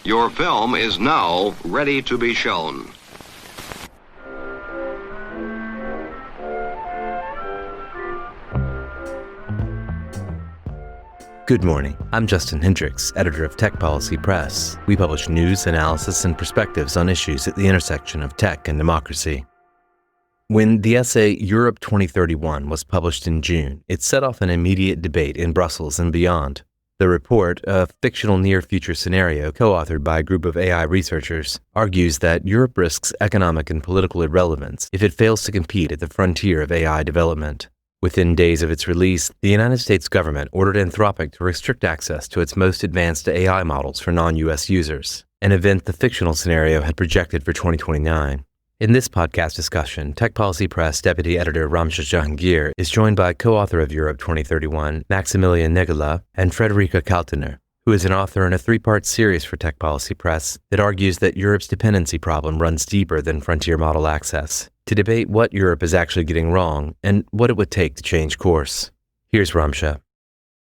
Your film is now ready to be shown. Good morning. I'm Justin Hendricks, editor of Tech Policy Press. We publish news, analysis, and perspectives on issues at the intersection of tech and democracy. When the essay Europe 2031 was published in June, it set off an immediate debate in Brussels and beyond. The report, a fictional near-future scenario co-authored by a group of AI researchers, argues that Europe risks economic and political irrelevance if it fails to compete at the frontier of AI development. Within days of its release, the United States government ordered Anthropic to restrict access to its most advanced AI models for non-US users, an event the fictional scenario had projected for 2029. In this podcast discussion, Tech Policy Press Deputy Editor Ramsha Jahangir is joined by co-author of Europe 2031, Maximilian Nigela, and Friederike Kaltener, who is an author in a three-part series for Tech Policy Press that argues that Europe's dependency problem runs deeper than frontier model access, to debate what Europe is actually getting wrong and what it would take to change course. Here's Ramsha.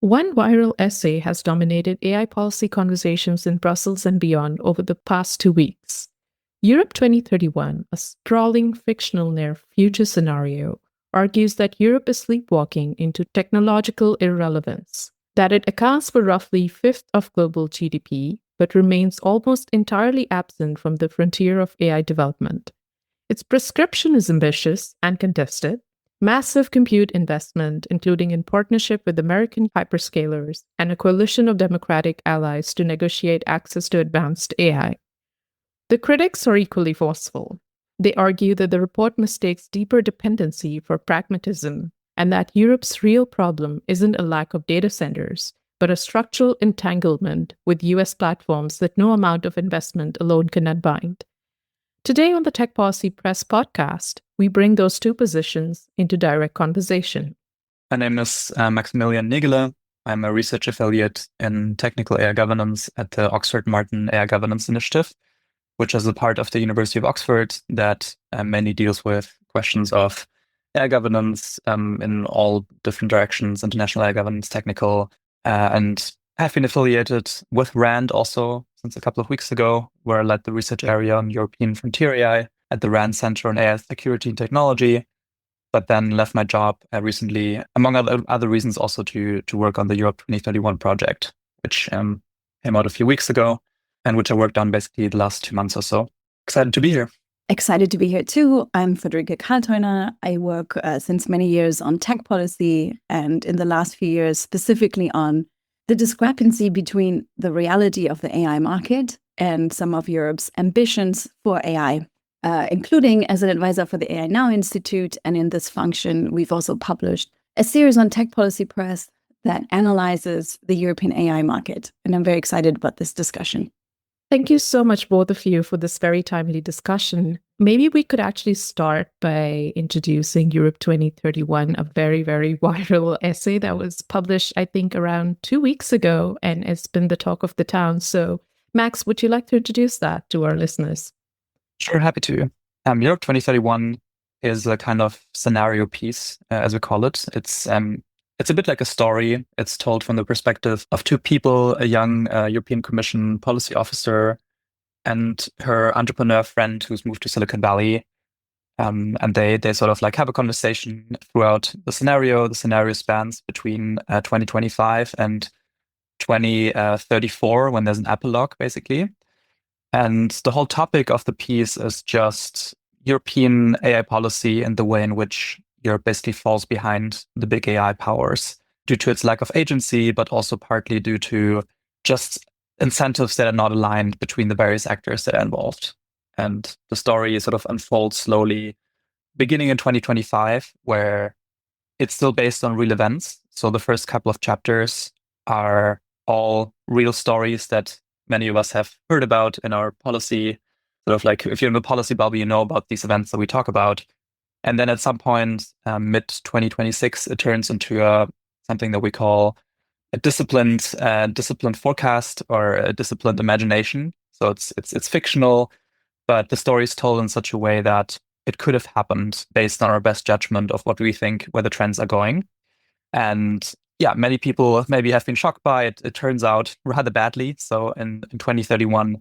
One viral essay has dominated AI policy conversations in Brussels and beyond over the past 2 weeks. Europe 2031, a sprawling fictional near-future scenario, argues that Europe is sleepwalking into technological irrelevance, that it accounts for roughly a fifth of global GDP, but remains almost entirely absent from the frontier of AI development. Its prescription is ambitious and contested. Massive compute investment, including in partnership with American hyperscalers and a coalition of democratic allies to negotiate access to advanced AI. The critics are equally forceful. They argue that the report mistakes deeper dependency for pragmatism and that Europe's real problem isn't a lack of data centers, but a structural entanglement with US platforms that no amount of investment alone can unbind. Today on the Tech Policy Press podcast, we bring those two positions into direct conversation. My name is Maximilian Nigela. I'm a research affiliate in technical AI governance at the Oxford Martin AI Governance Initiative, which is a part of the University of Oxford that mainly deals with questions of AI governance in all different directions, international AI governance, technical, and I've been affiliated with RAND also since a couple of weeks ago, where I led the research area on European frontier AI at the RAND Center on AI Security and Technology, but then left my job recently, among other reasons, also to work on the Europe 2031 project, which came out a few weeks ago and which I worked on basically the last 2 months or so. Excited to be here. Excited to be here too. I'm Friederike Kaltener. I work since many years on tech policy and in the last few years specifically on the discrepancy between the reality of the AI market and some of Europe's ambitions for AI, including as an advisor for the AI Now Institute. And in this function, we've also published a series on Tech Policy Press that analyzes the European AI market. And I'm very excited about this discussion. Thank you so much, both of you, for this very timely discussion. Maybe we could actually start by introducing Europe 2031, a very, very viral essay that was published, I think, around 2 weeks ago, and it's been the talk of the town. So, Max, would you like to introduce that to our listeners? Sure, happy to. Europe 2031 is a kind of scenario piece, as we call it. It's a bit like a story. It's told from the perspective of two people, a young European Commission policy officer and her entrepreneur friend who's moved to Silicon Valley. And they sort of like have a conversation throughout the scenario. The scenario spans between 2025 and 2034 when there's an epilogue, basically. And the whole topic of the piece is just European AI policy and the way in which Europe basically falls behind the big AI powers due to its lack of agency, but also partly due to just incentives that are not aligned between the various actors that are involved. And the story sort of unfolds slowly, beginning in 2025, where it's still based on real events. So the first couple of chapters are all real stories that many of us have heard about in our policy. Sort of like if you're in the policy bubble, you know about these events that we talk about. And then at some point, mid-2026, it turns into something that we call a disciplined forecast or a disciplined imagination. So it's fictional, but the story is told in such a way that it could have happened based on our best judgment of what we think where the trends are going. And yeah, many people maybe have been shocked by it. It turns out rather badly. So in 2031,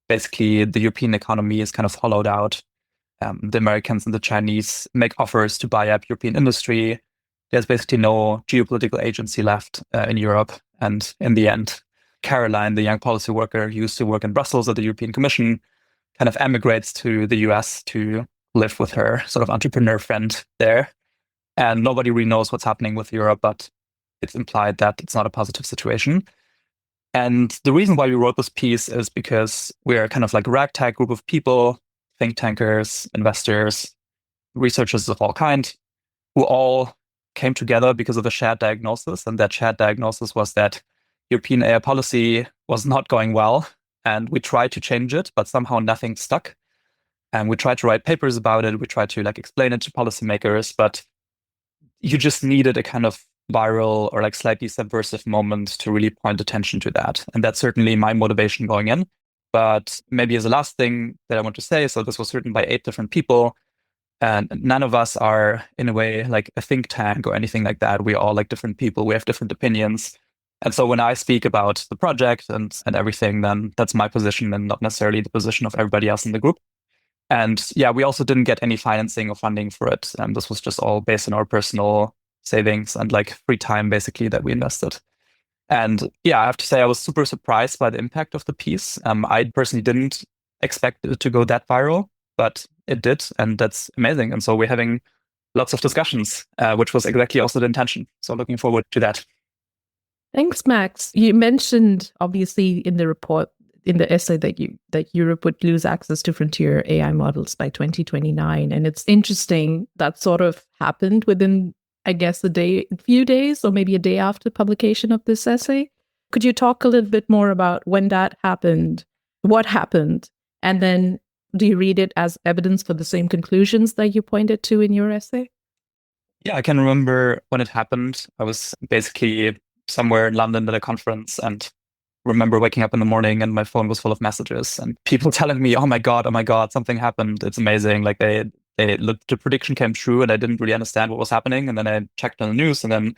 basically the European economy is kind of hollowed out. The Americans and the Chinese make offers to buy up European industry. There's basically no geopolitical agency left in Europe. And in the end, Caroline, the young policy worker who used to work in Brussels at the European Commission, kind of emigrates to the US to live with her sort of entrepreneur friend there. And nobody really knows what's happening with Europe, but it's implied that it's not a positive situation. And the reason why we wrote this piece is because we're kind of like a ragtag group of people, think tankers, investors, researchers of all kinds, who all came together because of a shared diagnosis. And that shared diagnosis was that European AI policy was not going well. And we tried to change it, but somehow nothing stuck. And we tried to write papers about it. We tried to like explain it to policymakers, but you just needed a kind of viral or like slightly subversive moment to really point attention to that. And that's certainly my motivation going in. But maybe as a last thing that I want to say, so this was written by 8 different people, and none of us are in a way like a think tank or anything like that. We're all like different people. We have different opinions. And so when I speak about the project and everything, then that's my position and not necessarily the position of everybody else in the group. And yeah, we also didn't get any financing or funding for it. And this was just all based on our personal savings and like free time basically that we invested. And yeah, I have to say I was super surprised by the impact of the piece. I personally didn't expect it to go that viral, but it did, and that's amazing. And so we're having lots of discussions, which was exactly also the intention. So looking forward to that. Thanks, Max. You mentioned obviously in the report, in the essay, that Europe would lose access to frontier AI models by 2029. And it's interesting that sort of happened within, I guess, a few days, or maybe a day after publication of this essay. Could you talk a little bit more about when that happened, what happened, and then do you read it as evidence for the same conclusions that you pointed to in your essay? Yeah, I can remember when it happened. I was basically somewhere in London at a conference and remember waking up in the morning and my phone was full of messages and people telling me, oh my God, something happened. It's amazing. Like they looked, the prediction came true and I didn't really understand what was happening. And then I checked on the news and then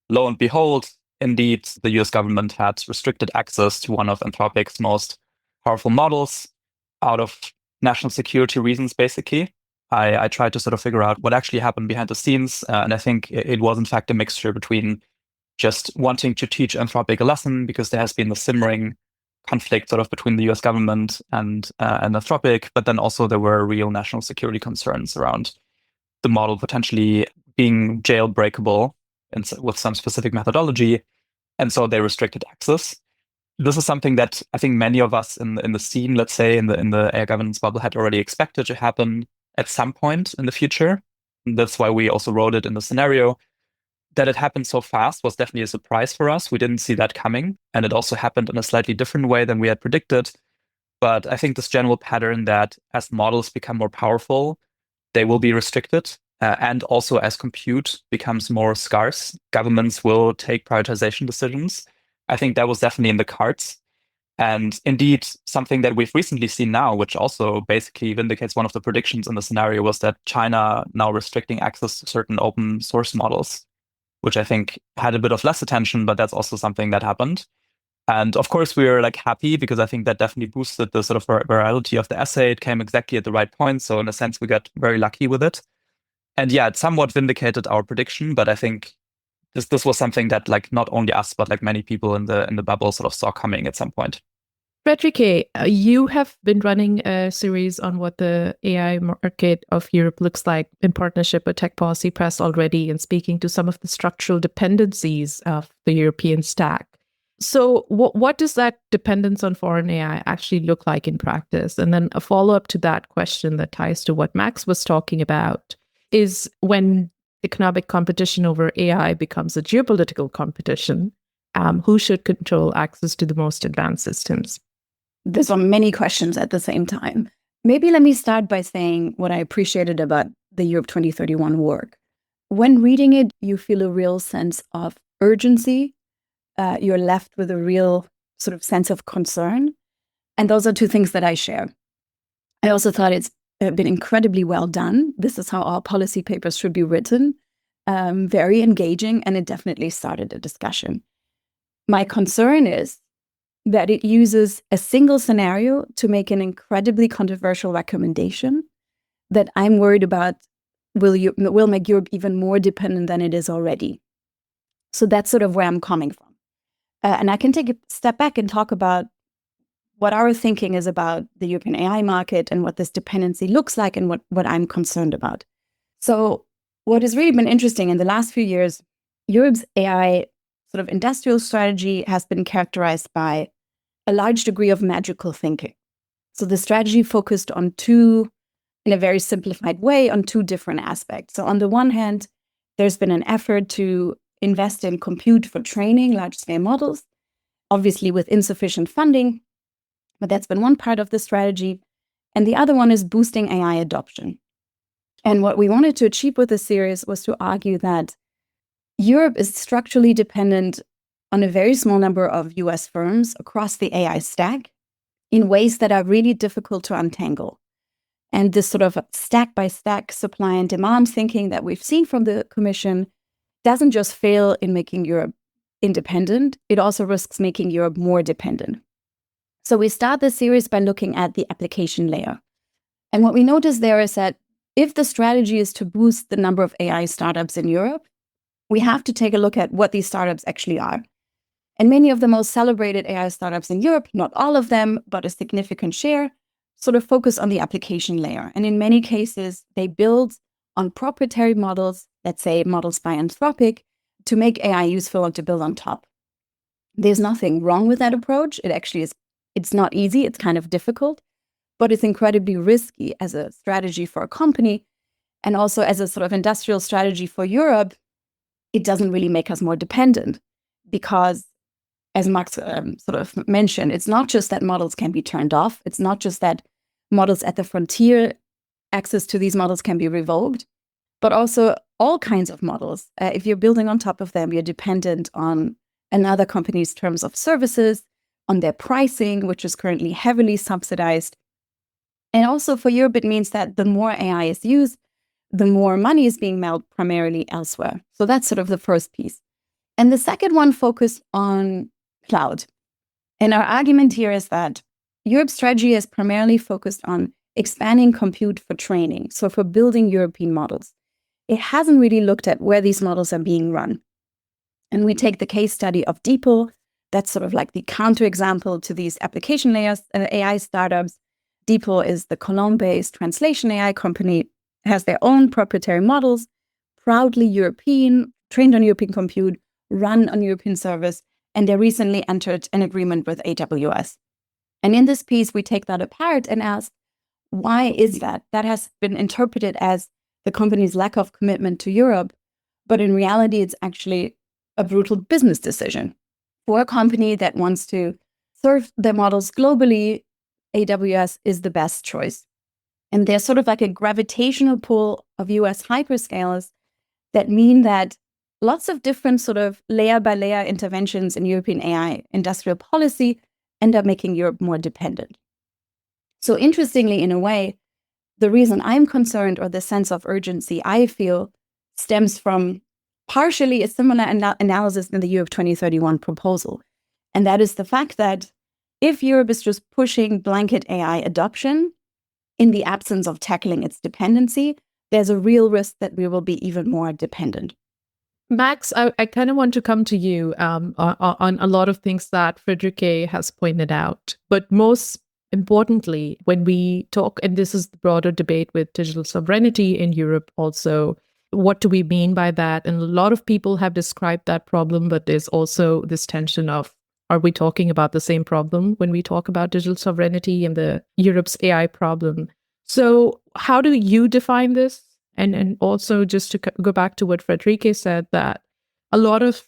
lo and behold, indeed, the US government had restricted access to one of Anthropic's most powerful models out of national security reasons, basically. I tried to sort of figure out what actually happened behind the scenes. And I think it was, in fact, a mixture between just wanting to teach Anthropic a lesson because there has been the simmering conflict sort of between the US government and Anthropic, but then also there were real national security concerns around the model potentially being jailbreakable with some specific methodology. And so they restricted access. This is something that I think many of us in the scene, let's say in the AI governance bubble, had already expected to happen at some point in the future. And that's why we also wrote it in the scenario. That it happened so fast was definitely a surprise for us. We didn't see that coming. And it also happened in a slightly different way than we had predicted. But I think this general pattern that as models become more powerful, they will be restricted. And also as compute becomes more scarce, governments will take prioritization decisions. I think that was definitely in the cards. And indeed, something that we've recently seen now, which also basically vindicates one of the predictions in the scenario, was that China now restricting access to certain open source models, which I think had a bit of less attention, but that's also something that happened. And of course, we were like happy because I think that definitely boosted the sort of virality of the essay. It came exactly at the right point. So in a sense, we got very lucky with it. And yeah, it somewhat vindicated our prediction, but I think this was something that like not only us, but like many people in the bubble sort of saw coming at some point. Friederike, you have been running a series on what the AI market of Europe looks like in partnership with Tech Policy Press already, and speaking to some of the structural dependencies of the European stack. So what does that dependence on foreign AI actually look like in practice? And then a follow-up to that question that ties to what Max was talking about is when economic competition over AI becomes a geopolitical competition, who should control access to the most advanced systems? There's many questions at the same time. Maybe let me start by saying what I appreciated about the Europe 2031 work. When reading it, you feel a real sense of urgency. You're left with a real sort of sense of concern. And those are two things that I share. I also thought it's been incredibly well done. This is how our policy papers should be written. very engaging, and it definitely started a discussion. My concern is that it uses a single scenario to make an incredibly controversial recommendation that I'm worried about will make Europe even more dependent than it is already. So that's sort of where I'm coming from. And I can take a step back and talk about what our thinking is about the European AI market and what this dependency looks like and what I'm concerned about. So what has really been interesting in the last few years, Europe's AI sort of industrial strategy has been characterized by a large degree of magical thinking. So the strategy focused on in a very simplified way, on two different aspects. So on the one hand, there's been an effort to invest in compute for training large-scale models, obviously with insufficient funding, but that's been one part of the strategy. And the other one is boosting AI adoption. And what we wanted to achieve with this series was to argue that Europe is structurally dependent on a very small number of US firms across the AI stack in ways that are really difficult to untangle. And this sort of stack-by-stack supply and demand thinking that we've seen from the Commission doesn't just fail in making Europe independent, it also risks making Europe more dependent. So we start this series by looking at the application layer. And what we notice there is that if the strategy is to boost the number of AI startups in Europe, we have to take a look at what these startups actually are. And many of the most celebrated AI startups in Europe, not all of them, but a significant share, sort of focus on the application layer. And in many cases, they build on proprietary models, let's say models by Anthropic, to make AI useful and to build on top. There's nothing wrong with that approach. It actually is, it's not easy, it's kind of difficult, but it's incredibly risky as a strategy for a company. And also as a sort of industrial strategy for Europe, it doesn't really make us more dependent because, as Max sort of mentioned, it's not just that models can be turned off. It's not just that models at the frontier, access to these models can be revoked, but also all kinds of models. If you're building on top of them, you're dependent on another company's terms of services, on their pricing, which is currently heavily subsidized. And also for Europe, it means that the more AI is used, the more money is being made primarily elsewhere. So that's sort of the first piece. And the second one focused on cloud. And our argument here is that Europe's strategy is primarily focused on expanding compute for training, so for building European models. It hasn't really looked at where these models are being run. And we take the case study of DeepL, that's sort of like the counterexample to these application layers, AI startups. DeepL is the Cologne-based translation AI company, has their own proprietary models, proudly European, trained on European compute, run on European servers, and they recently entered an agreement with AWS. And in this piece, we take that apart and ask, why is that? That has been interpreted as the company's lack of commitment to Europe, but in reality, it's actually a brutal business decision. For a company that wants to serve their models globally, AWS is the best choice. And there's sort of like a gravitational pull of US hyperscalers that mean that lots of different sort of layer by layer interventions in European AI industrial policy end up making Europe more dependent. So interestingly, in a way, the reason I'm concerned, or the sense of urgency I feel, stems from partially a similar analysis in the Europe 2031 proposal. And that is the fact that if Europe is just pushing blanket AI adoption in the absence of tackling its dependency, there's a real risk that we will be even more dependent. Max, I kind of want to come to you on a lot of things that Friederike has pointed out. But most importantly, when we talk, and this is the broader debate with digital sovereignty in Europe also, what do we mean by that? And a lot of people have described that problem, but there's also this tension of, are we talking about the same problem when we talk about digital sovereignty and the Europe's AI problem? So how do you define this? And also just to go back to what Friederike said, that a lot of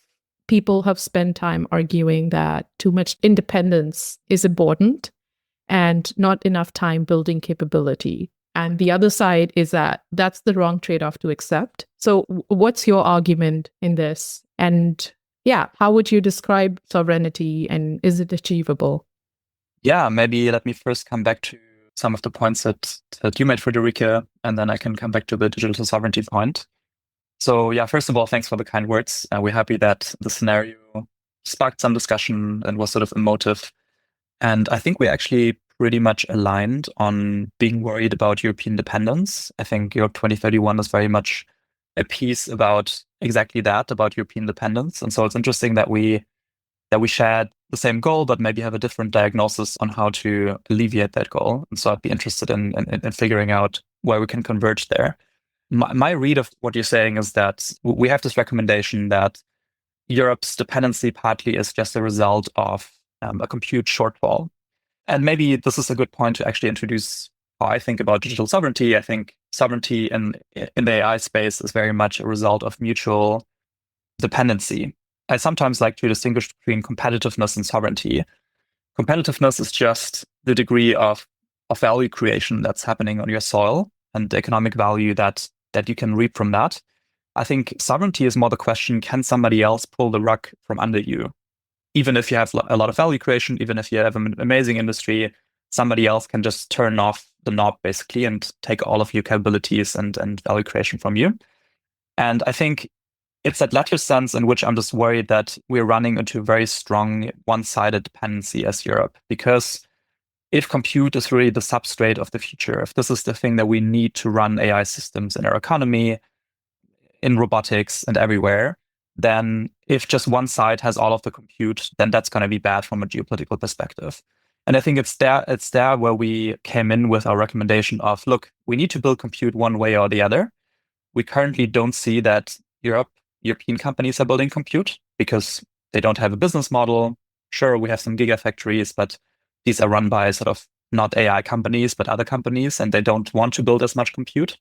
people have spent time arguing that too much independence is important and not enough time building capability. And the other side is that that's the wrong trade-off to accept. So what's your argument in this? And yeah, how would you describe sovereignty, and is it achievable? Yeah, maybe let me first come back to some of the points that you made, Friederike, and then I can come back to the digital sovereignty point. So yeah, first of all, thanks for the kind words. We're happy that the scenario sparked some discussion and was sort of emotive. And I think we're actually pretty much aligned on being worried about European dependence. I think Europe 2031 is very much a piece about exactly that, about European dependence. And so it's interesting that we shared the same goal, but maybe have a different diagnosis on how to alleviate that goal. And so I'd be interested in figuring out where we can converge there. My read of what you're saying is that we have this recommendation that Europe's dependency partly is just a result of a compute shortfall. And maybe this is a good point to actually introduce how I think about digital sovereignty. I think sovereignty in the AI space is very much a result of mutual dependency. I sometimes like to distinguish between competitiveness and sovereignty. Competitiveness is just the degree of value creation that's happening on your soil and the economic value that you can reap from that. I think sovereignty is more the question, can somebody else pull the rug from under you? Even if you have a lot of value creation, even if you have an amazing industry, somebody else can just turn off the knob basically and take all of your capabilities and value creation from you. And I think it's that latter sense in which I'm just worried that we're running into a very strong one-sided dependency as Europe. Because if compute is really the substrate of the future, if this is the thing that we need to run AI systems in our economy, in robotics and everywhere, then if just one side has all of the compute, then that's going to be bad from a geopolitical perspective. And I think it's there where we came in with our recommendation of, look, we need to build compute one way or the other. We currently don't see that European companies are building compute because they don't have a business model. Sure, we have some gigafactories, but these are run by sort of not AI companies, but other companies, and they don't want to build as much compute.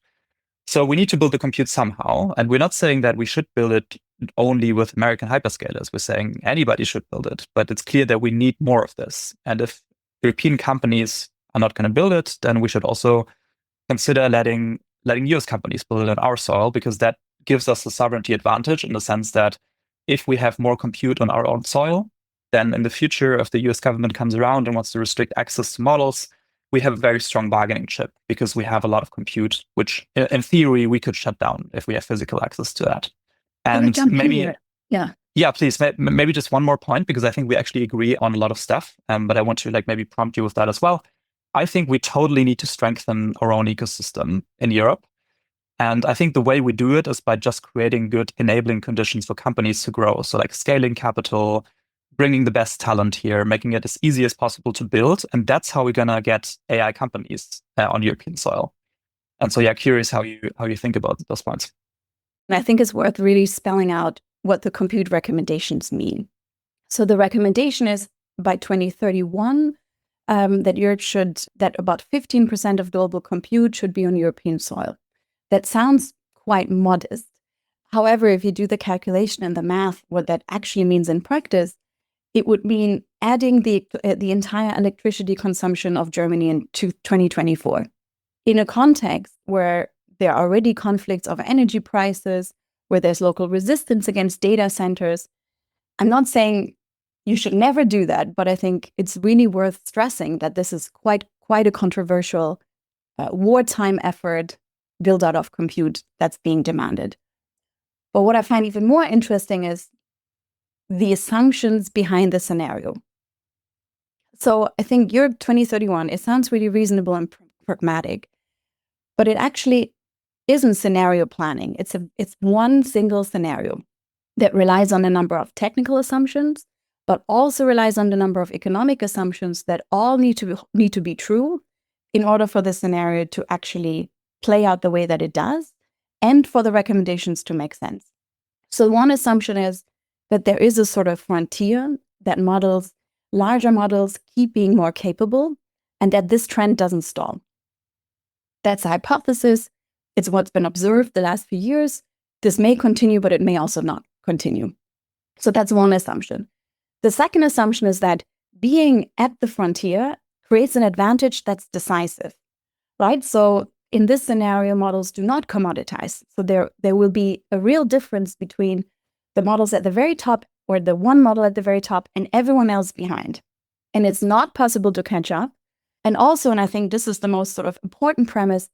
So we need to build the compute somehow. And we're not saying that we should build it only with American hyperscalers. We're saying anybody should build it, but it's clear that we need more of this. And if European companies are not going to build it, then we should also consider letting US companies build it on our soil, because that gives us a sovereignty advantage in the sense that if we have more compute on our own soil, then in the future, if the US government comes around and wants to restrict access to models, we have a very strong bargaining chip because we have a lot of compute, which in theory we could shut down if we have physical access to that. And maybe, yeah, please, maybe just one more point, because I think we actually agree on a lot of stuff, but I want to maybe prompt you with that as well. I think we totally need to strengthen our own ecosystem in Europe. And I think the way we do it is by just creating good enabling conditions for companies to grow. So like scaling capital, bringing the best talent here, making it as easy as possible to build. And that's how we're going to get AI companies on European soil. And so, yeah, curious how you think about those points. And I think it's worth really spelling out what the compute recommendations mean. So the recommendation is by 2031, that about 15% of global compute should be on European soil. That sounds quite modest. However, if you do the calculation and the math, what that actually means in practice, it would mean adding the entire electricity consumption of Germany into 2024. In a context where there are already conflicts of energy prices, where there's local resistance against data centers. I'm not saying you should never do that, but I think it's really worth stressing that this is quite a controversial wartime effort build out of compute that's being demanded. But what I find even more interesting is the assumptions behind the scenario. So I think Europe 2031, it sounds really reasonable and pragmatic, but it actually isn't scenario planning. It's one single scenario that relies on a number of technical assumptions, but also relies on the number of economic assumptions that all need to be true in order for the scenario to actually play out the way that it does, and for the recommendations to make sense. So one assumption is that there is a sort of frontier that larger models keep being more capable, and that this trend doesn't stall. That's a hypothesis. It's what's been observed the last few years. This may continue, but it may also not continue. So that's one assumption. The second assumption is that being at the frontier creates an advantage that's decisive, right? So in this scenario, models do not commoditize. So there will be a real difference between the models at the very top, or the one model at the very top, and everyone else behind. And it's not possible to catch up. And also, and I think this is the most sort of important premise,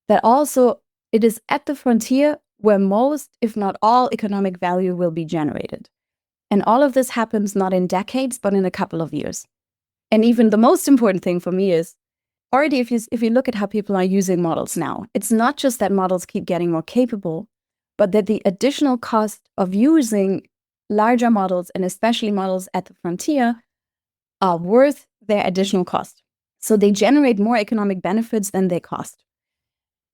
that also it is at the frontier where most, if not all, economic value will be generated. And all of this happens not in decades, but in a couple of years. And even the most important thing for me is, already if you look at how people are using models now, it's not just that models keep getting more capable, but that the additional cost of using larger models, and especially models at the frontier, are worth their additional cost. So they generate more economic benefits than they cost.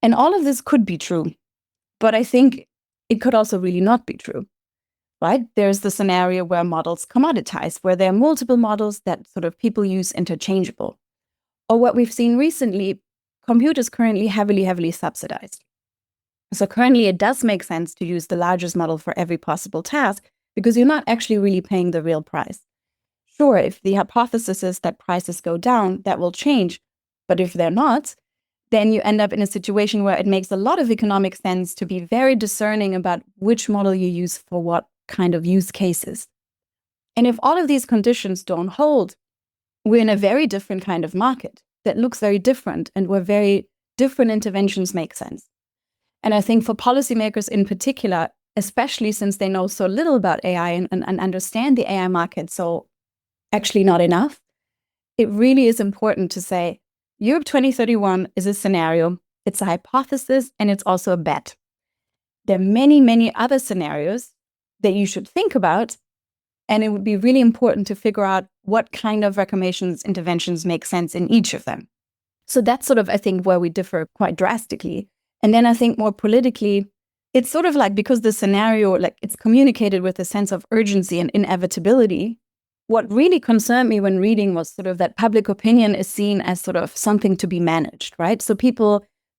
And all of this could be true, but I think it could also really not be true, right? There's the scenario where models commoditize, where there are multiple models that sort of people use interchangeable. Or what we've seen recently, compute is currently heavily subsidized. So currently it does make sense to use the largest model for every possible task because you're not actually really paying the real price. Sure, if the hypothesis is that prices go down, that will change. But if they're not, then you end up in a situation where it makes a lot of economic sense to be very discerning about which model you use for what kind of use cases. And if all of these conditions don't hold, we're in a very different kind of market that looks very different and where very different interventions make sense. And I think for policymakers in particular, especially since they know so little about AI and understand the AI market so actually not enough, it really is important to say, Europe 2031 is a scenario, it's a hypothesis, and it's also a bet. There are many other scenarios that you should think about, and it would be really important to figure out what kind of recommendations, interventions make sense in each of them. So that's sort of, I think, where we differ quite drastically. And then I think more politically, it's sort of like, because the scenario, like, it's communicated with a sense of urgency and inevitability. What really concerned me when reading was sort of that public opinion is seen as sort of something to be managed, right? So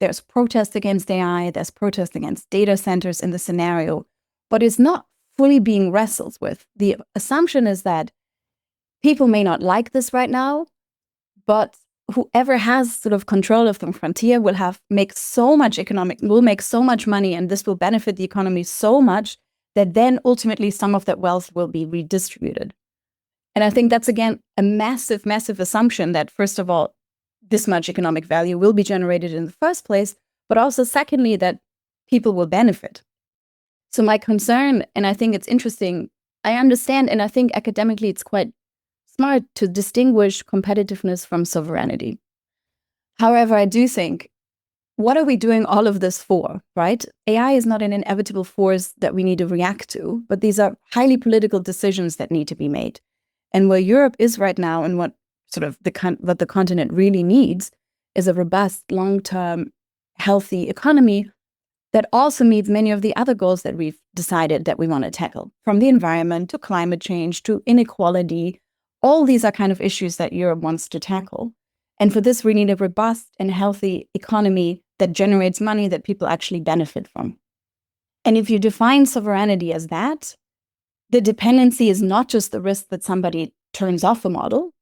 there's protest against AI, there's protest against data centers in the scenario, but it's not fully being wrestled with. The assumption is that people may not like this right now, but whoever has sort of control of the frontier will make so much money, and this will benefit the economy so much that then ultimately some of that wealth will be redistributed. And I think that's, again, a massive assumption that, first of all, this much economic value will be generated in the first place, but also secondly, that people will benefit. So my concern, and I think it's interesting, I understand, and I think academically it's quite smart to distinguish competitiveness from sovereignty. However, I do think, what are we doing all of this for, right? AI is not an inevitable force that we need to react to, but these are highly political decisions that need to be made. And where Europe is right now, and what the continent really needs, is a robust, long-term, healthy economy that also meets many of the other goals that we've decided that we want to tackle, from the environment to climate change to inequality. All these are kind of issues that Europe wants to tackle. And for this, we need a robust and healthy economy that generates money that people actually benefit from. And if you define sovereignty as that, the dependency is not just the risk that somebody turns off a model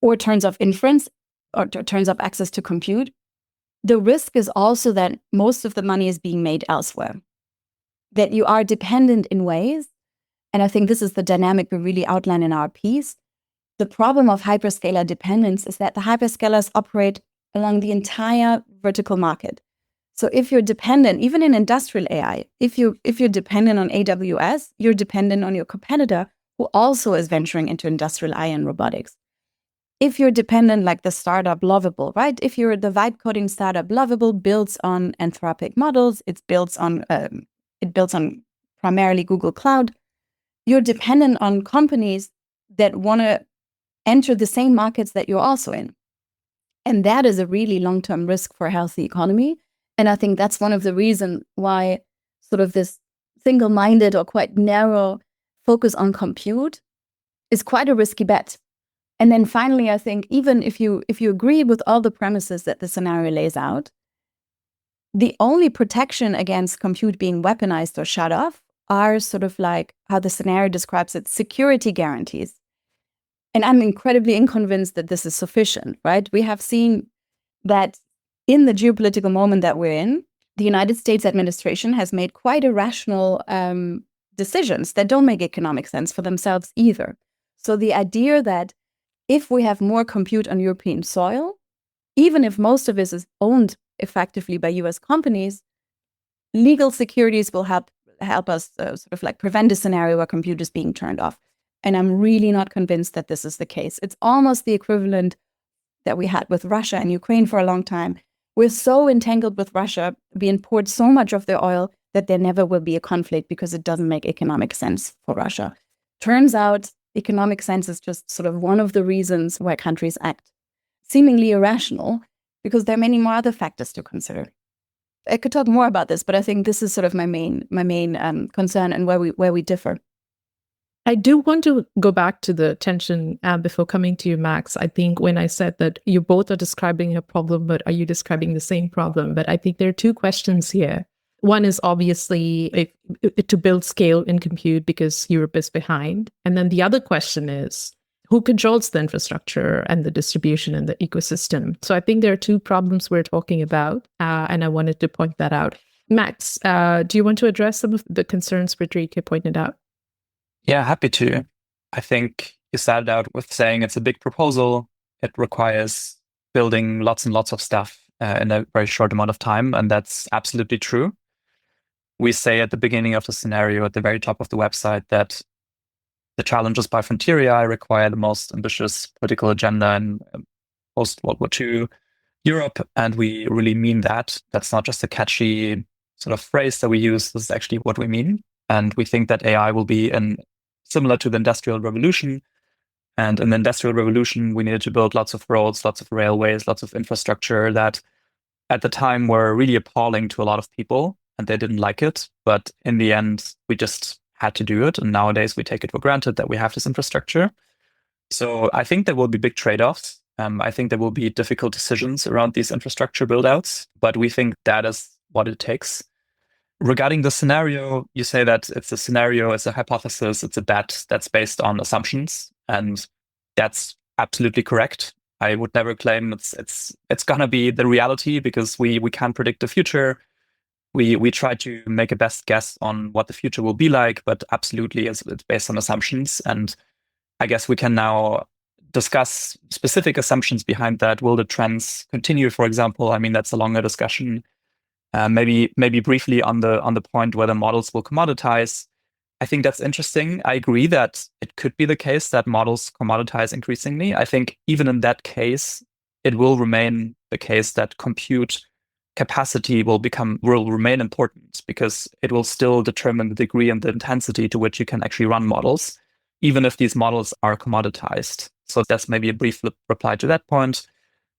or turns off inference or turns off access to compute. The risk is also that most of the money is being made elsewhere, that you are dependent in ways, and I think this is the dynamic we really outline in our piece. The problem of hyperscaler dependence is that the hyperscalers operate along the entire vertical market. So if you're dependent, even in industrial AI, if you're dependent on AWS, you're dependent on your competitor who also is venturing into industrial AI and robotics. If you're dependent, like the startup Lovable, right? If you're the vibe coding startup Lovable, builds on Anthropic models, it builds on primarily Google Cloud. You're dependent on companies that want to enter the same markets that you're also in. And that is a really long-term risk for a healthy economy. And I think that's one of the reasons why sort of this single-minded or quite narrow focus on compute is quite a risky bet. And then finally, I think even if you agree with all the premises that the scenario lays out, the only protection against compute being weaponized or shut off are sort of like how the scenario describes it, security guarantees. And I'm incredibly unconvinced that this is sufficient, right? We have seen that in the geopolitical moment that we're in, the United States administration has made quite irrational decisions that don't make economic sense for themselves either. So the idea that if we have more compute on European soil, even if most of it is owned effectively by US companies, legal securities will help us sort of like prevent a scenario where computers being turned off. And I'm really not convinced that this is the case. It's almost the equivalent that we had with Russia and Ukraine for a long time. We're so entangled with Russia. We import so much of their oil that there never will be a conflict because it doesn't make economic sense for Russia. Turns out economic sense is just sort of one of the reasons why countries act seemingly irrational, because there are many more other factors to consider. I could talk more about this, but I think this is sort of my main concern and where we differ. I do want to go back to the tension before coming to you, Max. I think when I said that you both are describing a problem, but are you describing the same problem? But I think there are two questions here. One is obviously to build scale in compute because Europe is behind. And then the other question is, who controls the infrastructure and the distribution and the ecosystem? So I think there are two problems we're talking about, and I wanted to point that out. Max, do you want to address some of the concerns Friederike pointed out? Yeah, happy to. I think you started out with saying it's a big proposal. It requires building lots and lots of stuff in a very short amount of time, and that's absolutely true. We say at the beginning of the scenario, at the very top of the website, that the challenges by frontier AI require the most ambitious political agenda in post-World War II Europe, and we really mean that. That's not just a catchy sort of phrase that we use. This is actually what we mean. And we think that AI will be similar to the Industrial Revolution. And in the Industrial Revolution, we needed to build lots of roads, lots of railways, lots of infrastructure that at the time were really appalling to a lot of people, and they didn't like it. But in the end, we just had to do it. And nowadays, we take it for granted that we have this infrastructure. So I think there will be big trade-offs. I think there will be difficult decisions around these infrastructure build-outs, but we think that is what it takes. Regarding the scenario, you say that it's a scenario, it's a hypothesis, it's a bet that's based on assumptions, and that's absolutely correct. I would never claim it's gonna be the reality because we can't predict the future. We try to make a best guess on what the future will be like, but absolutely it's based on assumptions. And I guess we can now discuss specific assumptions behind that. Will the trends continue, for example? I mean, that's a longer discussion. Maybe briefly on the point whether models will commoditize. I think that's interesting. I agree that it could be the case that models commoditize increasingly. I think even in that case, it will remain the case that compute capacity will remain important because it will still determine the degree and the intensity to which you can actually run models, even if these models are commoditized. So that's maybe a brief reply to that point.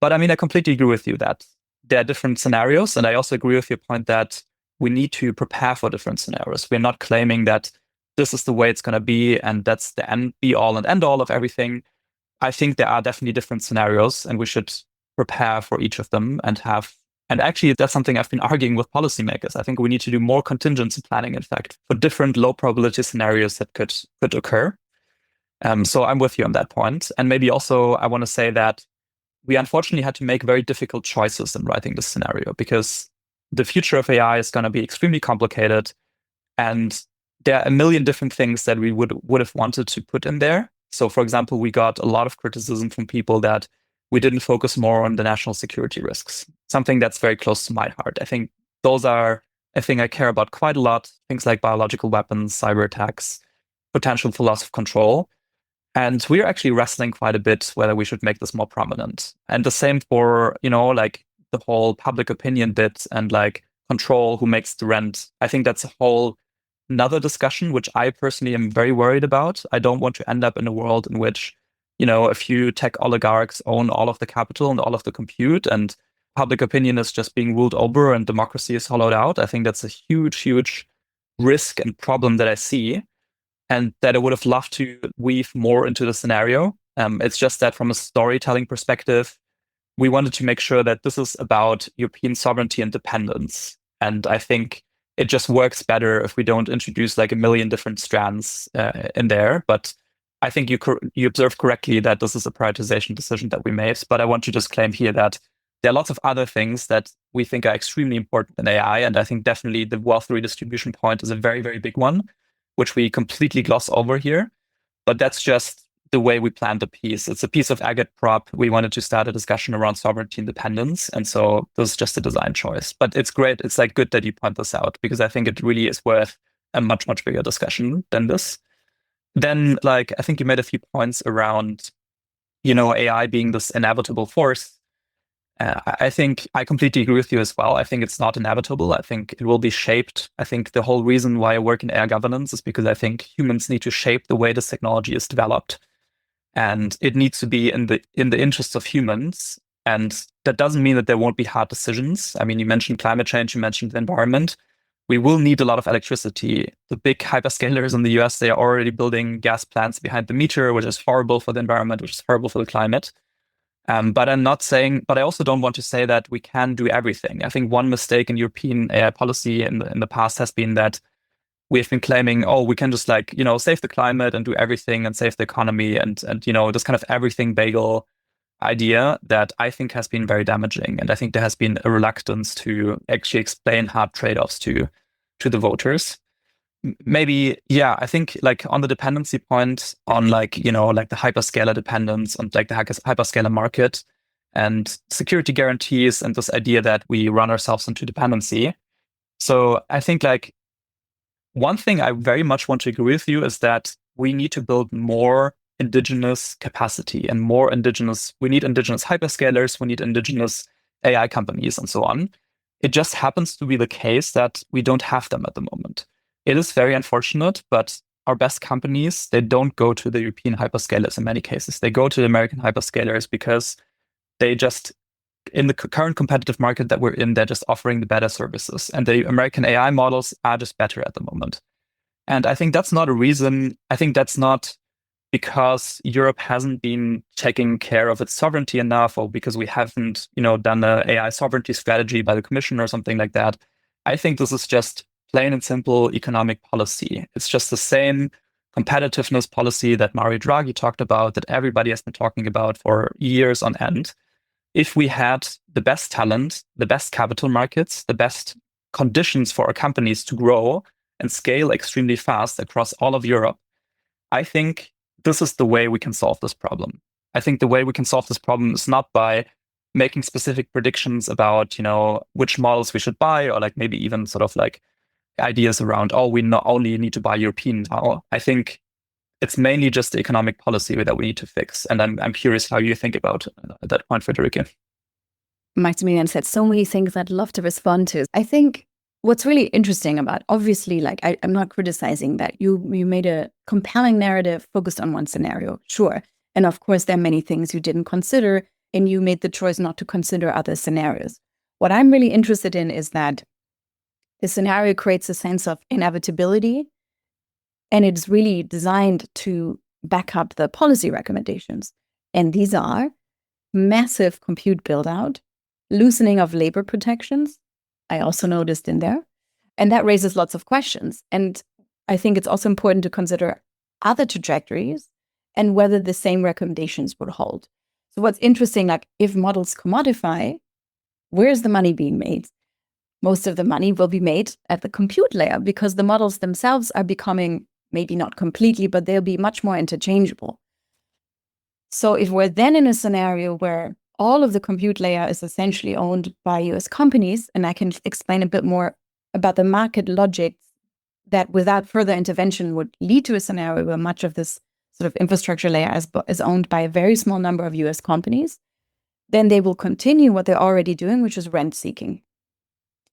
But I mean, I completely agree with you that there are different scenarios. And I also agree with your point that we need to prepare for different scenarios. We're not claiming that this is the way it's going to be and that's the be all and end all of everything. I think there are definitely different scenarios and we should prepare for each of them and actually that's something I've been arguing with policymakers. I think we need to do more contingency planning, in fact, for different low probability scenarios that could occur. So I'm with you on that point. And maybe also I want to say that we unfortunately had to make very difficult choices in writing this scenario because the future of AI is going to be extremely complicated. And there are a million different things that we would have wanted to put in there. So, for example, we got a lot of criticism from people that we didn't focus more on the national security risks, something that's very close to my heart. I think those are a thing I care about quite a lot. Things like biological weapons, cyber attacks, potential for loss of control. And we're actually wrestling quite a bit whether we should make this more prominent. And the same for, like the whole public opinion bit and like control who makes the rent. I think that's a whole another discussion, which I personally am very worried about. I don't want to end up in a world in which, a few tech oligarchs own all of the capital and all of the compute and public opinion is just being ruled over and democracy is hollowed out. I think that's a huge, huge risk and problem that I see. And that I would have loved to weave more into the scenario. It's just that from a storytelling perspective, we wanted to make sure that this is about European sovereignty and dependence. And I think it just works better if we don't introduce like a million different strands in there. But I think you observed correctly that this is a prioritization decision that we made. But I want to just claim here that there are lots of other things that we think are extremely important in AI. And I think definitely the wealth redistribution point is a very, very big one, which we completely gloss over here. But that's just the way we planned the piece. It's a piece of agitprop. We wanted to start a discussion around sovereignty independence. And so this is just a design choice. But it's great. It's like good that you point this out, because I think it really is worth a much, much bigger discussion than this. Then, like, I think you made a few points around, AI being this inevitable force. I think I completely agree with you as well. I think it's not inevitable. I think it will be shaped. I think the whole reason why I work in AI governance is because I think humans need to shape the way this technology is developed. And it needs to be in the interest of humans. And that doesn't mean that there won't be hard decisions. I mean, you mentioned climate change, you mentioned the environment. We will need a lot of electricity. The big hyperscalers in the US, they are already building gas plants behind the meter, which is horrible for the environment, which is horrible for the climate. But I also don't want to say that we can do everything. I think one mistake in European AI policy in the past has been that we've been claiming, we can just save the climate and do everything and save the economy and this kind of everything bagel idea that I think has been very damaging. And I think there has been a reluctance to actually explain hard trade-offs to the voters. Maybe, I think like on the dependency point on like the hyperscaler dependence and like the hyperscaler market and security guarantees and this idea that we run ourselves into dependency. So I think like one thing I very much want to agree with you is that we need to build more indigenous capacity and we need indigenous hyperscalers, we need indigenous AI companies and so on. It just happens to be the case that we don't have them at the moment. It is very unfortunate, but our best companies, they don't go to the European hyperscalers in many cases. They go to the American hyperscalers because they just, in the current competitive market that we're in, they're just offering the better services. And the American AI models are just better at the moment. And I think that's not a reason. I think that's not because Europe hasn't been taking care of its sovereignty enough, or because we haven't, done an AI sovereignty strategy by the Commission or something like that. I think this is just plain and simple economic policy. It's just the same competitiveness policy that Mario Draghi talked about, that everybody has been talking about for years on end. If we had the best talent, the best capital markets, the best conditions for our companies to grow and scale extremely fast across all of Europe, I think this is the way we can solve this problem. I think the way we can solve this problem is not by making specific predictions about, which models we should buy, or like maybe even sort of like ideas around, we not only need to buy European now. I think it's mainly just the economic policy that we need to fix. And I'm curious how you think about that point, Friederike. Maximilian said so many things I'd love to respond to. I think what's really interesting about, obviously, like I'm not criticizing that you made a compelling narrative focused on one scenario, sure. And of course, there are many things you didn't consider, and you made the choice not to consider other scenarios. What I'm really interested in is that the scenario creates a sense of inevitability, and it's really designed to back up the policy recommendations. And these are massive compute build-out, loosening of labor protections, I also noticed in there. And that raises lots of questions. And I think it's also important to consider other trajectories and whether the same recommendations would hold. So what's interesting, like if models commodify, where's the money being made? Most of the money will be made at the compute layer because the models themselves are becoming, maybe not completely, but they'll be much more interchangeable. So if we're then in a scenario where all of the compute layer is essentially owned by US companies, and I can explain a bit more about the market logic that without further intervention would lead to a scenario where much of this sort of infrastructure layer is owned by a very small number of US companies, then they will continue what they're already doing, which is rent seeking.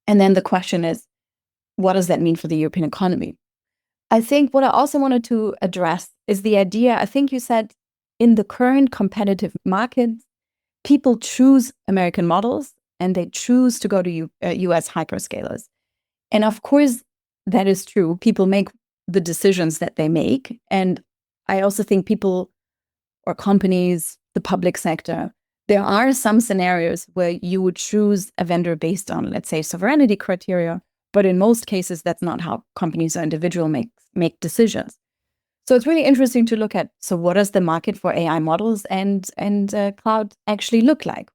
And then the question is, what does that mean for the European economy? I think what I also wanted to address is the idea, I think you said, in the current competitive market, people choose American models and they choose to go to US hyperscalers. And of course, that is true. People make the decisions that they make. And I also think people or companies, the public sector, there are some scenarios where you would choose a vendor based on, let's say, sovereignty criteria. But in most cases, that's not how companies or individuals make decisions. So it's really interesting to look at, so what does the market for AI models and cloud actually look like?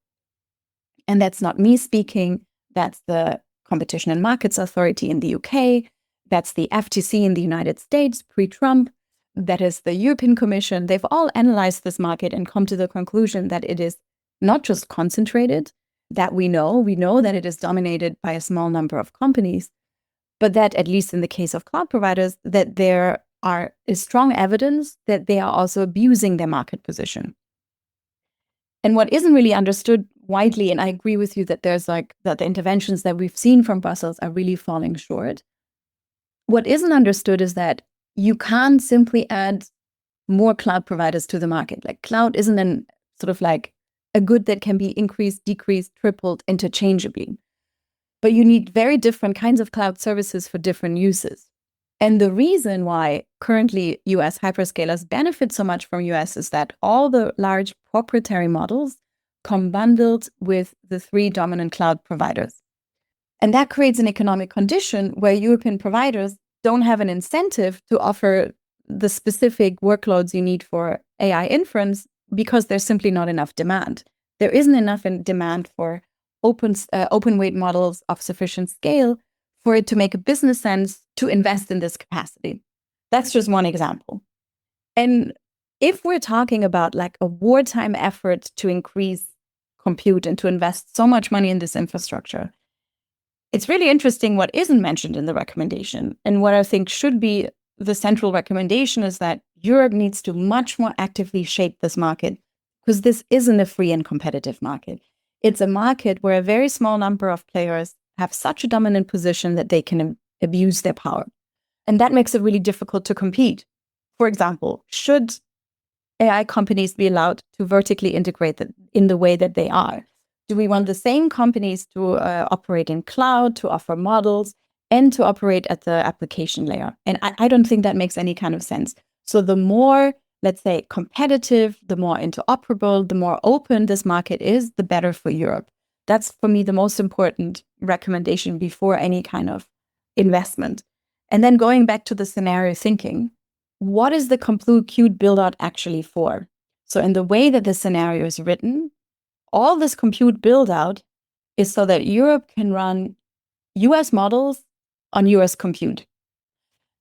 And that's not me speaking. That's the Competition and Markets Authority in the UK. That's the FTC in the United States, pre-Trump. that is the European Commission, they've all analyzed this market and come to the conclusion that it is not just concentrated, that we know that it is dominated by a small number of companies, but that at least in the case of cloud providers, that there is strong evidence that they are also abusing their market position. And what isn't really understood widely, and I agree with you that there's that the interventions that we've seen from Brussels are really falling short. What isn't understood is that you can't simply add more cloud providers to the market. Like cloud isn't an sort of like a good that can be increased, decreased, tripled interchangeably. But you need very different kinds of cloud services for different uses. And the reason why currently US hyperscalers benefit so much from US is that all the large proprietary models come bundled with the 3 dominant cloud providers. And that creates an economic condition where European providers don't have an incentive to offer the specific workloads you need for AI inference because there's simply not enough demand. There isn't enough demand for open weight models of sufficient scale for it to make a business sense to invest in this capacity. That's just one example. And if we're talking about like a wartime effort to increase compute and to invest so much money in this infrastructure, it's really interesting what isn't mentioned in the recommendation. And what I think should be the central recommendation is that Europe needs to much more actively shape this market, because this isn't a free and competitive market. It's a market where a very small number of players have such a dominant position that they can abuse their power. And that makes it really difficult to compete. For example, should AI companies be allowed to vertically integrate in the way that they are? Do we want the same companies to operate in cloud, to offer models, and to operate at the application layer? And I don't think that makes any kind of sense. So the more, let's say, competitive, the more interoperable, the more open this market is, the better for Europe. That's, for me, the most important recommendation before any kind of investment. And then going back to the scenario thinking, what is the compute build-out actually for? So in the way that the scenario is written, all this compute build-out is so that Europe can run US models on US compute.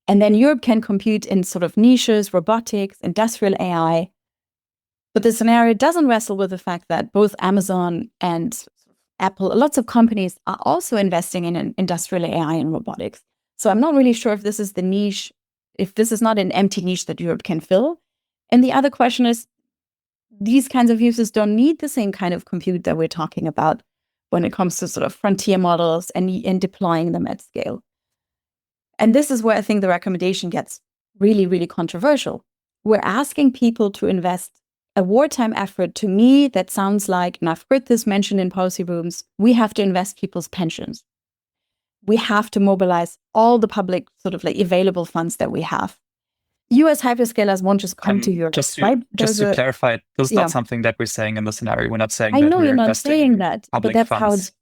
And then Europe can compete in sort of niches, robotics, industrial AI. But the scenario doesn't wrestle with the fact that both Amazon and Apple, lots of companies are also investing in industrial AI and robotics. So I'm not really sure if this is the niche, if this is not an empty niche that Europe can fill. And the other question is, these kinds of uses don't need the same kind of compute that we're talking about when it comes to sort of frontier models and deploying them at scale. And this is where I think the recommendation gets really, really controversial. We're asking people to invest a wartime effort. To me, that sounds like, and I've heard this mentioned in policy rooms, we have to invest people's pensions. We have to mobilize all the public sort of like available funds that we have. US hyperscalers won't just come to Europe. Just to clarify, this is not something that we're saying in the scenario. We're not saying I that know we're you're not investing saying that, but that's funds. how it's,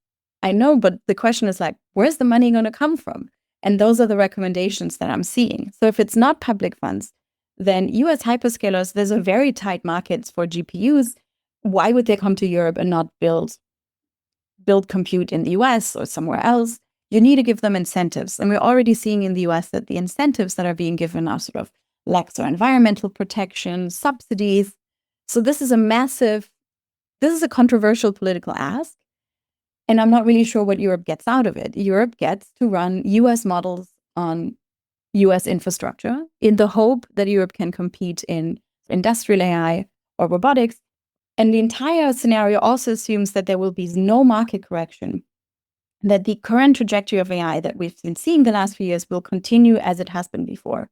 I know, but the question is like, where's the money going to come from? And those are the recommendations that I'm seeing. So if it's not public funds, then US hyperscalers, there's a very tight market for GPUs. Why would they come to Europe and not build compute in the US or somewhere else? You need to give them incentives. And we're already seeing in the US that the incentives that are being given are sort of lax or environmental protection, subsidies. So this is a controversial political ask. And I'm not really sure what Europe gets out of it. Europe gets to run US models on US infrastructure in the hope that Europe can compete in industrial AI or robotics. And the entire scenario also assumes that there will be no market correction, that the current trajectory of AI that we've been seeing the last few years will continue as it has been before.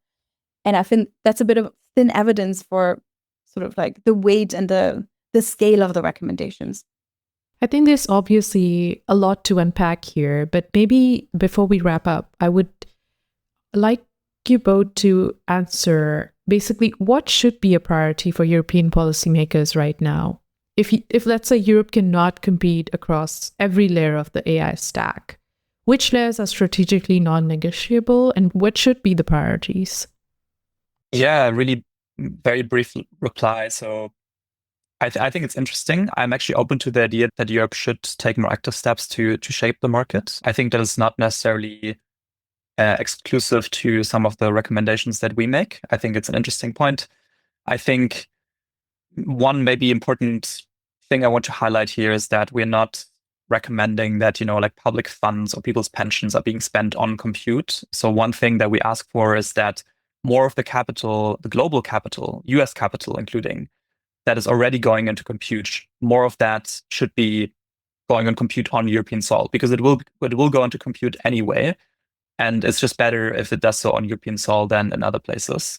And I think that's a bit of thin evidence for sort of like the weight and the scale of the recommendations. I think there's obviously a lot to unpack here, but maybe before we wrap up, I would like you both to answer basically what should be a priority for European policymakers right now. If let's say Europe cannot compete across every layer of the AI stack, which layers are strategically non-negotiable and what should be the priorities? Yeah, really very brief reply. So I think it's interesting. I'm actually open to the idea that Europe should take more active steps to shape the market. I think that it's not necessarily exclusive to some of the recommendations that we make. I think it's an interesting point. I think one maybe important thing I want to highlight here is that we're not recommending that, like public funds or people's pensions are being spent on compute. So one thing that we ask for is that more of the capital, the global capital, US capital including, that is already going into compute, more of that should be going on compute on European soil, because it will go into compute anyway. And it's just better if it does so on European soil than in other places.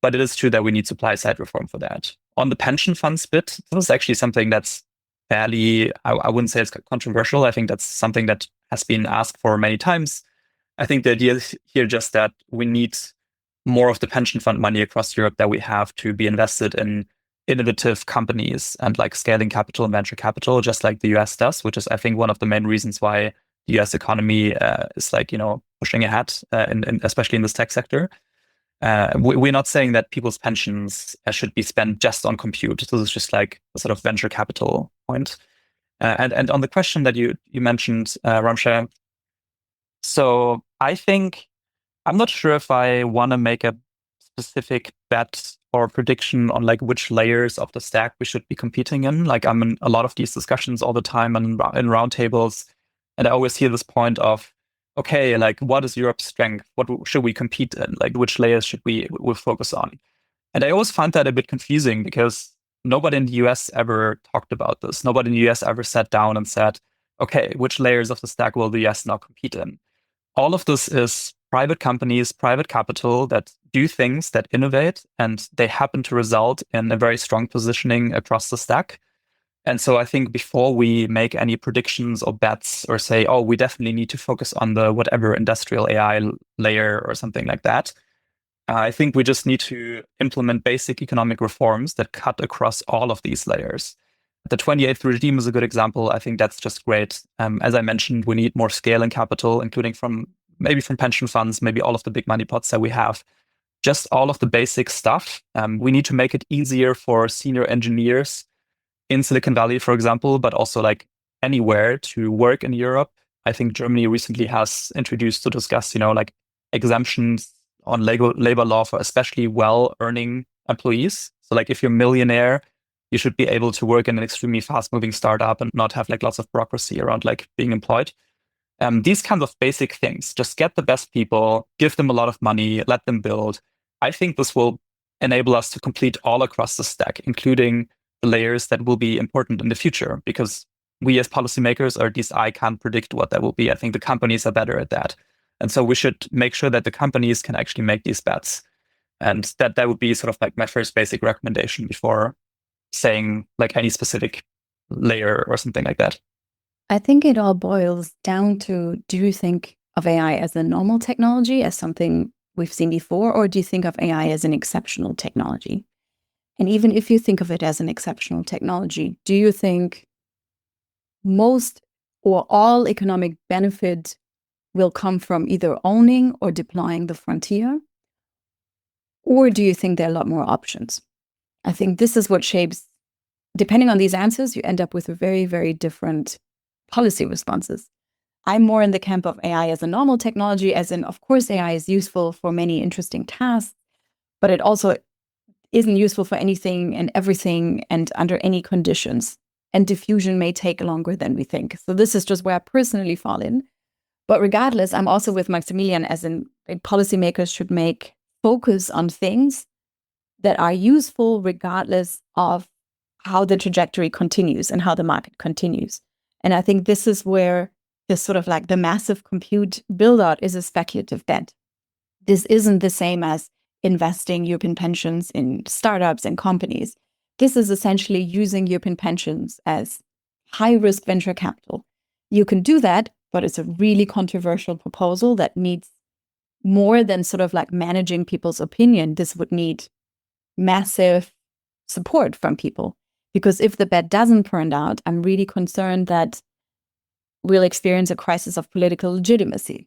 But it is true that we need supply side reform for that. On the pension funds bit, this is actually something that's fairly, I wouldn't say it's controversial. I think that's something that has been asked for many times. I think the idea is here just that we need more of the pension fund money across Europe that we have to be invested in innovative companies and like scaling capital and venture capital, just like the US does, which is, I think, one of the main reasons why the US economy is like, pushing ahead, especially in this tech sector. We're not saying that people's pensions should be spent just on compute. This is just like a sort of venture capital point. And on the question that you mentioned, Ramshay, so I think I'm not sure if I want to make a specific bet or prediction on like which layers of the stack we should be competing in. Like I'm in a lot of these discussions all the time and in roundtables, and I always hear this point of, okay, like what is Europe's strength? What should we compete in? Like which layers should we focus on? And I always find that a bit confusing because nobody in the US ever talked about this. Nobody in the US ever sat down and said, okay, which layers of the stack will the US now compete in? All of this is private companies, private capital that do things, that innovate, and they happen to result in a very strong positioning across the stack. And so I think before we make any predictions or bets or say, oh, we definitely need to focus on the whatever industrial AI layer or something like that, I think we just need to implement basic economic reforms that cut across all of these layers. The 28th regime is a good example. I think that's just great. As I mentioned, we need more scale and capital, including from pension funds, maybe all of the big money pots that we have. Just all of the basic stuff. We need to make it easier for senior engineers in Silicon Valley, for example, but also like anywhere to work in Europe. I think Germany recently has introduced to discuss, like exemptions on labor law for especially well-earning employees. So like if you're a millionaire, you should be able to work in an extremely fast-moving startup and not have like lots of bureaucracy around like being employed. These kinds of basic things, just get the best people, give them a lot of money, let them build. I think this will enable us to complete all across the stack, including the layers that will be important in the future, because we as policymakers, or at least I can't predict what that will be. I think the companies are better at that. And so we should make sure that the companies can actually make these bets. And that would be sort of like my first basic recommendation before saying like any specific layer or something like that. I think it all boils down to, do you think of AI as a normal technology, as something we've seen before, or do you think of AI as an exceptional technology? And even if you think of it as an exceptional technology, do you think most or all economic benefit will come from either owning or deploying the frontier? Or do you think there are a lot more options? I think this is what shapes, depending on these answers, you end up with very, very different policy responses. I'm more in the camp of AI as a normal technology, as in, of course, AI is useful for many interesting tasks, but it also isn't useful for anything and everything and under any conditions. And diffusion may take longer than we think. So this is just where I personally fall in. But regardless, I'm also with Maximilian, as in policymakers should make focus on things that are useful regardless of how the trajectory continues and how the market continues. And I think this is where this sort of like the massive compute build out is a speculative bet. This isn't the same as investing European pensions in startups and companies. This is essentially using European pensions as high-risk venture capital. You can do that, but it's a really controversial proposal that needs more than sort of like managing people's opinion. This would need massive support from people. Because if the bet doesn't turn out, I'm really concerned that we'll experience a crisis of political legitimacy.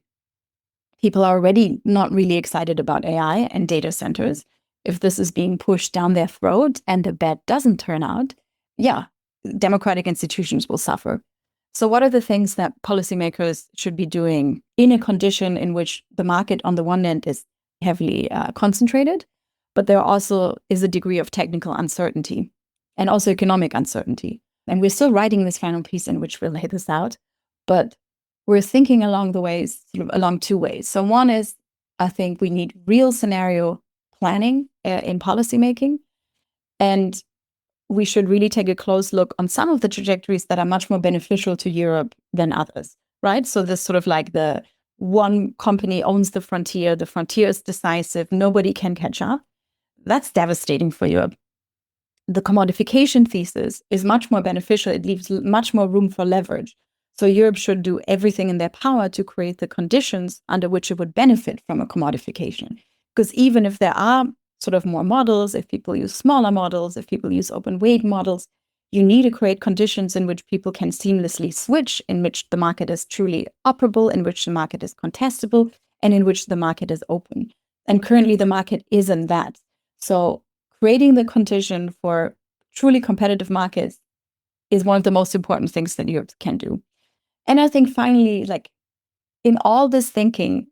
People are already not really excited about AI and data centers. If this is being pushed down their throat and the bet doesn't turn out, yeah, democratic institutions will suffer. So what are the things that policymakers should be doing in a condition in which the market on the one end is heavily concentrated, but there also is a degree of technical uncertainty and also economic uncertainty. And we're still writing this final piece in which we'll lay this out, but we're thinking along the ways, sort of along two ways. So one is, I think we need real scenario planning in policymaking, and we should really take a close look on some of the trajectories that are much more beneficial to Europe than others, right? So this sort of like the one company owns the frontier is decisive, nobody can catch up. That's devastating for Europe. The commodification thesis is much more beneficial. It leaves much more room for leverage. So Europe should do everything in their power to create the conditions under which it would benefit from a commodification. Because even if there are sort of more models, if people use smaller models, if people use open weight models, you need to create conditions in which people can seamlessly switch, in which the market is truly operable, in which the market is contestable, and in which the market is open. And currently the market isn't that. So creating the condition for truly competitive markets is one of the most important things that Europe can do. And I think finally, like in all this thinking,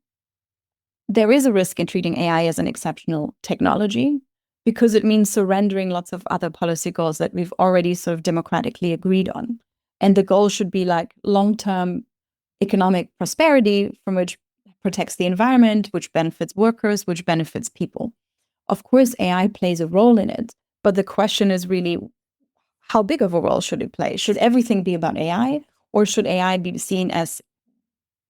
there is a risk in treating AI as an exceptional technology because it means surrendering lots of other policy goals that we've already sort of democratically agreed on. And the goal should be like long-term economic prosperity from which protects the environment, which benefits workers, which benefits people. Of course, AI plays a role in it, but the question is really, how big of a role should it play? Should everything be about AI, or should AI be seen as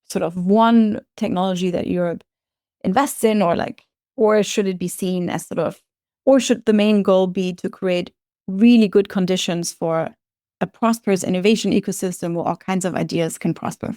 sort of one technology that Europe invests in, or should it be seen as or should the main goal be to create really good conditions for a prosperous innovation ecosystem where all kinds of ideas can prosper?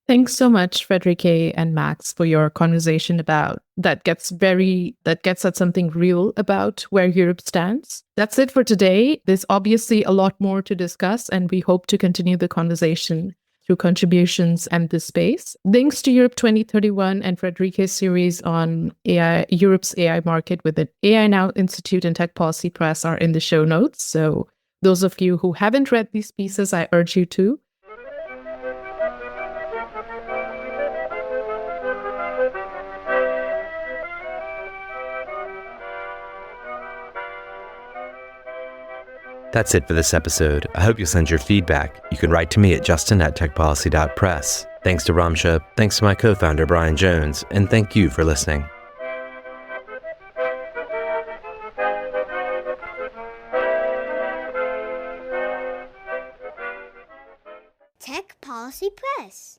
Thanks so much, Friederike and Max, for your conversation that gets at something real about where Europe stands. That's it for today. There's obviously a lot more to discuss, and we hope to continue the conversation through contributions and this space. Links to Europe 2031 and Friederike's series on AI, Europe's AI market with the AI Now Institute and Tech Policy Press are in the show notes. So those of you who haven't read these pieces, I urge you to. That's it for this episode. I hope you'll send your feedback. You can write to me at justin@techpolicy.press. Thanks to Ramsha, thanks to my co-founder Brian Jones, and thank you for listening. Tech Policy Press.